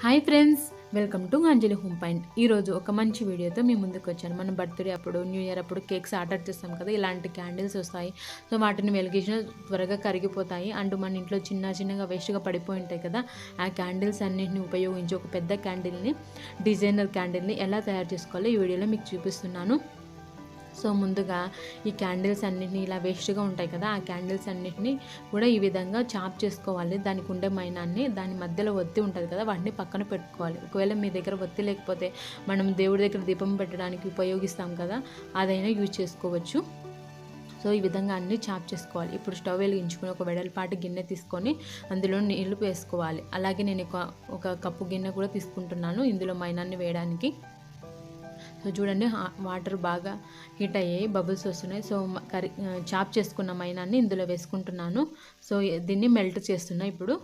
Hi friends, welcome to Anjali home point. ఈరోజు ఒక మంచి వీడియోతో మీ ముందుకు వచ్చాను. మనం బర్త్డే అప్పుడు, న్యూ ఇయర్ అప్పుడు కేక్స్ ఆర్డర్ చేస్తాం కదా, ఇలాంటి క్యాండిల్స్ వస్తాయి. సో వాటిని వెలిగించిన త్వరగా కరిగిపోతాయి. అండ్ మన ఇంట్లో చిన్నగా వేస్ట్గా పడిపోయి ఉంటాయి కదా, ఆ క్యాండిల్స్ అన్నింటిని ఉపయోగించి ఒక పెద్ద క్యాండిల్ని, డిజైనర్ క్యాండిల్ని ఎలా తయారు చేసుకోవాలో ఈ వీడియోలో మీకు చూపిస్తున్నాను. సో ముందుగా ఈ క్యాండిల్స్ అన్నిటిని ఇలా వేస్ట్గా ఉంటాయి కదా, ఆ క్యాండిల్స్ అన్నిటిని కూడా ఈ విధంగా చాప్ చేసుకోవాలి. దానికి ఉండే మైనాన్ని, దాని మధ్యలో ఒత్తి ఉంటుంది కదా, వాటిని పక్కన పెట్టుకోవాలి. ఒకవేళ మీ దగ్గర ఒత్తి లేకపోతే మనం దేవుడి దగ్గర దీపం పెట్టడానికి ఉపయోగిస్తాం కదా, అదైనా యూజ్ చేసుకోవచ్చు. సో ఈ విధంగా అన్నీ చాప్ చేసుకోవాలి. ఇప్పుడు స్టవ్ వెలిగించుకొని ఒక వెడల్పాటి గిన్నె తీసుకొని అందులో నీళ్లు వేసుకోవాలి. అలాగే నేను ఒక కప్పు గిన్నె కూడా తీసుకుంటున్నాను ఇందులో మైనాన్ని వేయడానికి. సో చూడండి, వాటర్ బాగా హీట్ అయ్యాయి, బబుల్స్ వస్తున్నాయి. సో చాప్ చేసుకున్న మైనాన్ని ఇందులో వేసుకుంటున్నాను. సో దీన్ని మెల్ట్ చేస్తున్నా. ఇప్పుడు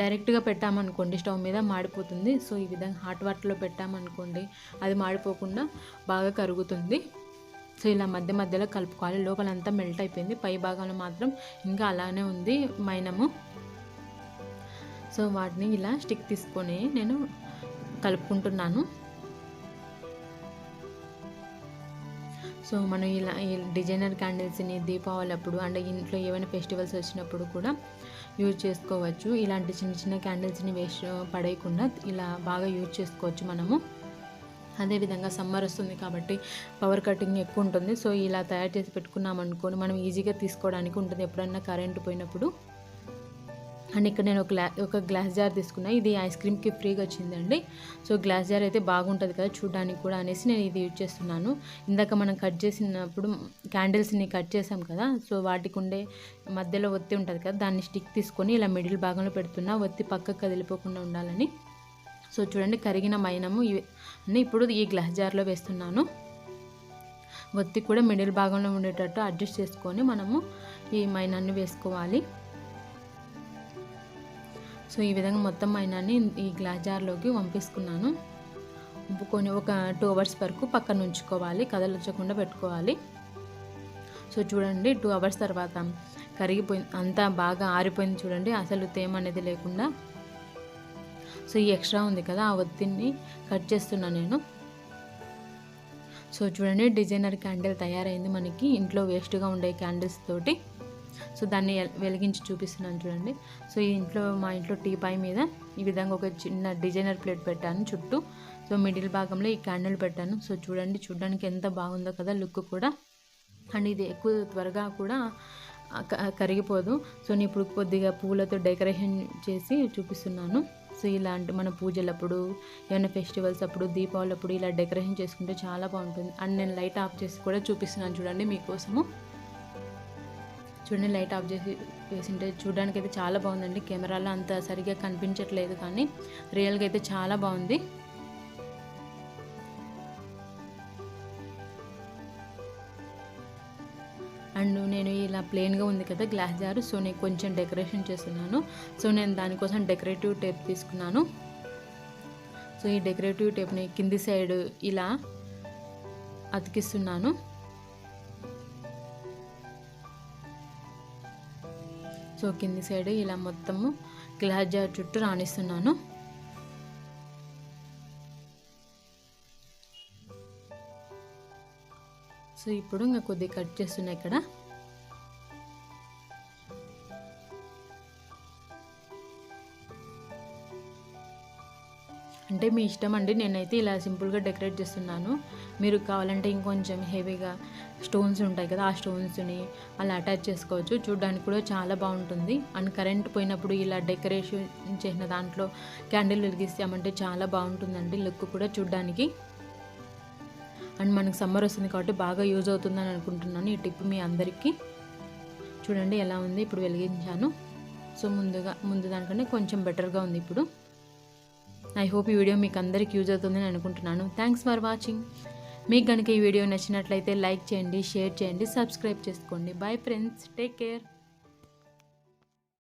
డైరెక్ట్గా పెట్టామనుకోండి స్టవ్ మీద మాడిపోతుంది. సో ఈ విధంగా హాట్ వాటర్లో పెట్టామనుకోండి అది మాడిపోకుండా బాగా కరుగుతుంది. సో ఇలా మధ్యలో కలుపుకోవాలి. లోపలంతా మెల్ట్ అయిపోయింది, పై భాగంలో మాత్రం ఇంకా అలానే ఉంది మైనము. సో వాటిని ఇలా స్టిక్ తీసుకొని నేను కలుపుకుంటున్నాను. సో మనం ఇలా ఈ డిజైనర్ క్యాండిల్స్ని దీపావళి అప్పుడు అండ్ ఇంట్లో ఏమైనా ఫెస్టివల్స్ వచ్చినప్పుడు కూడా యూజ్ చేసుకోవచ్చు. ఇలాంటి చిన్న క్యాండిల్స్ని వేస్ట్ పడేయకుండా ఇలా బాగా యూజ్ చేసుకోవచ్చు మనము. అదేవిధంగా సమ్మర్ వస్తుంది కాబట్టి పవర్ కటింగ్ ఎక్కువ ఉంటుంది. సో ఇలా తయారు చేసి పెట్టుకున్నాం అనుకోని మనం ఈజీగా తీసుకోవడానికి ఉంటుంది ఎప్పుడన్నా కరెంటు పోయినప్పుడు. అండ్ ఇక్కడ నేను ఒక గ్లాస్ జార్ తీసుకున్నా. ఇది ఐస్ క్రీమ్కి ఫ్రీగా వచ్చిందండి. సో గ్లాస్ జార్ అయితే బాగుంటుంది కదా చూడడానికి కూడా అనేసి నేను ఇది యూజ్ చేస్తున్నాను. ఇందాక మనం కట్ చేసినప్పుడు క్యాండిల్స్ని కట్ చేసాం కదా, సో వాటికి ఉండే మధ్యలో ఒత్తి ఉంటుంది కదా, దాన్ని స్టిక్ తీసుకొని ఇలా మిడిల్ భాగంలో పెడుతున్నా, ఒత్తి పక్కకు కదిలిపోకుండా ఉండాలని. సో చూడండి, కరిగిన మైనము అన్నీ ఇప్పుడు ఈ గ్లాస్ జార్లో వేస్తున్నాను. ఒత్తి కూడా మిడిల్ భాగంలో ఉండేటట్టు అడ్జస్ట్ చేసుకొని మనము ఈ మైనాన్ని వేసుకోవాలి. సో ఈ విధంగా మొత్తం మైనాన్ని ఈ గ్లాస్ జార్లోకి వంపేసుకున్నాను. వంపుకొని ఒక 2 అవర్స్ వరకు పక్కన ఉంచుకోవాలి, కదలించకుండా పెట్టుకోవాలి. సో చూడండి, 2 అవర్స్ తర్వాత కరిగిపోయింది, అంతా బాగా ఆరిపోయింది. చూడండి, అసలు తేమ అనేది లేకుండా. సో ఈ ఎక్స్ట్రా ఉంది కదా, ఆ ఒత్తిడిని కట్ చేస్తున్నాను నేను. సో చూడండి, డిజైనర్ క్యాండిల్ తయారైంది మనకి ఇంట్లో వేస్ట్గా ఉండే క్యాండిల్స్ తోటి. సో దాన్ని వెలిగించి చూపిస్తున్నాను చూడండి. సో మా ఇంట్లో టీపాయ్ మీద ఈ విధంగా ఒక చిన్న డిజైనర్ ప్లేట్ పెట్టాను చుట్టూ. సో మిడిల్ భాగంలో ఈ క్యాండిల్ పెట్టాను. సో చూడండి, చూడడానికి ఎంత బాగుందో కదా లుక్ కూడా. అండ్ ఇది ఎక్కువ త్వరగా కూడా కరిగిపోదు. సో నేను ఇప్పుడు కొద్దిగా పూలతో డెకరేషన్ చేసి చూపిస్తున్నాను. సో ఇలాంటి మన పూజలప్పుడు, ఏమైనా ఫెస్టివల్స్ అప్పుడు, దీపావళి అప్పుడు ఇలా డెకరేషన్ చేసుకుంటే చాలా బాగుంటుంది. అండ్ నేను లైట్ ఆఫ్ చేసి కూడా చూపిస్తున్నాను చూడండి మీకోసము. చూడండి, లైట్ ఆఫ్ చేసి వేసింటే చూడడానికి అయితే చాలా బాగుందండి. కెమెరాలో అంత సరిగ్గా కనిపించట్లేదు కానీ రియల్గా అయితే చాలా బాగుంది. అండ్ నేను ఇలా ప్లెయిన్గా ఉంది కదా గ్లాస్ జారు, సో నేను కొంచెం డెకరేషన్ చేస్తున్నాను. సో నేను దానికోసం డెకరేటివ్ టేప్ తీసుకున్నాను. సో ఈ డెకరేటివ్ టేప్ని కింది సైడ్ ఇలా అతికిస్తున్నాను. సో కింది సైడ్ ఇలా మొత్తము గ్లాస్ జార్ చుట్టూ రాణిస్తున్నాను. సో ఇప్పుడు ఇంకా కొద్దిగా కట్ చేస్తున్నా ఇక్కడ. అంటే మీ ఇష్టం అండి, నేనైతే ఇలా సింపుల్గా డెకరేట్ చేస్తున్నాను. మీరు కావాలంటే ఇంకొంచెం హెవీగా స్టోన్స్ ఉంటాయి కదా, ఆ స్టోన్స్ని అలా అటాచ్ చేసుకోవచ్చు. చూడడానికి కూడా చాలా బాగుంటుంది. అండ్ కరెంట్ పోయినప్పుడు ఇలా డెకరేషన్ చేసిన దాంట్లో క్యాండిల్ వెలిగిస్తామంటే చాలా బాగుంటుందండి లుక్ కూడా చూడడానికి. అండ్ మనకు సమ్మర్ వస్తుంది కాబట్టి బాగా యూజ్ అవుతుందని అనుకుంటున్నాను ఈ టిప్ మీ అందరికీ. చూడండి ఎలా ఉంది, ఇప్పుడు వెలిగించాను. సో ముందు దానికంటే కొంచెం బెటర్గా ఉంది ఇప్పుడు. ఐ హోప్ ఈ వీడియో మీకు అందరికి యూజ్ అవుతుందని అనుకుంటున్నాను. Thanks for watching. మీకు కనుక ఈ వీడియో నచ్చినట్లయితే లైక్ చేయండి, షేర్ చేయండి, సబ్స్క్రైబ్ చేసుకోండి. Bye friends, take care.